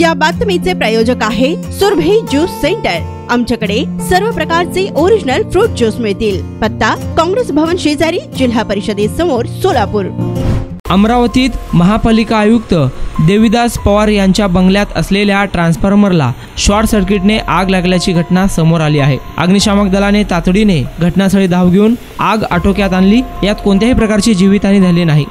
या बातमीचे प्रायोजक आहे सुरभी ज्यूस सेंटर। आमच्याकडे सर्व प्रकारचे ओरिजिनल फ्रूट ज्यूस मिळतील। पत्ता काँग्रेस भवन शेजारी, जिल्हा परिषदेसमोर, सोलापूर। अमरावतीत महापालिका आयुक्त देविदास पवार यांच्या बंगल्यात असलेल्या ट्रान्सफॉर्मरला शॉर्ट सर्किटने आग लागल्याची घटना समोर आली आहे। अग्निशामक दलाने तातडीने घटनास्थळी धाव घेऊन आग आटोक्यात आणली। यात कोणत्याही प्रकारची जीवितहानी झाली नाही।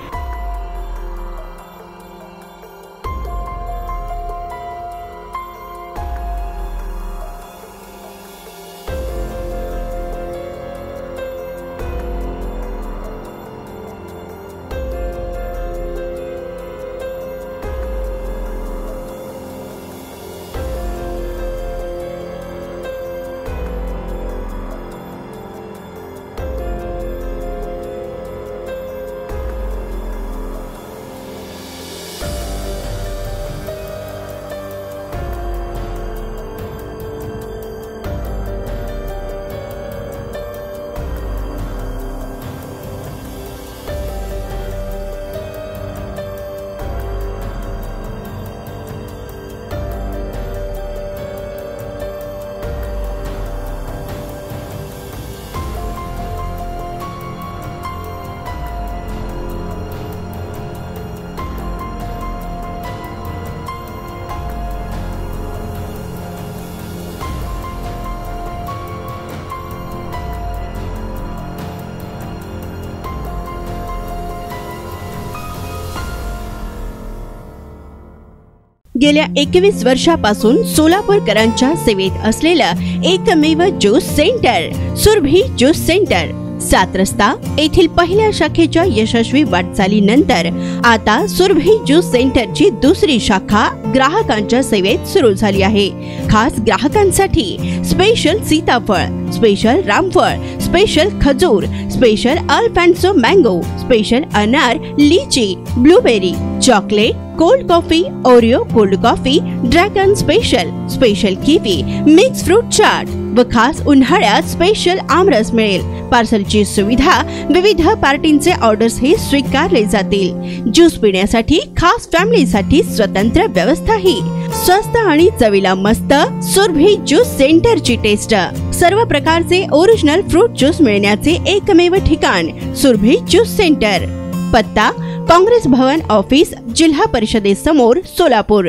गेल्या 21 वर्षापासून सोलापूरकरांच्या सेवेत असलेलं एकमेव juice centre Surabhi juice centre. 7 रस्ता येथील पहिल्या शाखेच्या यशस्वी वाटचालीनंतर आता सुरभी ज्यूस सेंटरची दुसरी शाखा ग्राहकांच्या सेवेत सुरू झाली आहे। खास ग्राहकांसाठी स्पेशल सीताफळ, स्पेशल रामफळ, स्पेशल खजूर, स्पेशल अल्फान्सो मँगो, स्पेशल अनार, लीची, blueberry, chocolate, cold coffee, Oreo cold coffee, dragon special, special kiwi, mix fruit chaat व खास उन्हाळ्यात स्पेशल आमरस मिळेल। पार्सलची सुविधा, विविध पार्टींचे ऑर्डर्स हे स्वीकारले जातील। ज्यूस पिण्यासाठी खास फॅमिलीसाठी स्वतंत्र व्यवस्थाही। स्वस्त आणि चवीला मस्त सुरभी ज्यूस सेंटरची टेस्ट। सर्व प्रकारचे ओरिजिनल फ्रूट ज्यूस मिळण्याचे एकमेव ठिकाण सुरभी ज्यूस सेंटर। पत्ता काँग्रेस भवन ऑफिस, जिल्हा परिषदेसमोर, सोलापूर।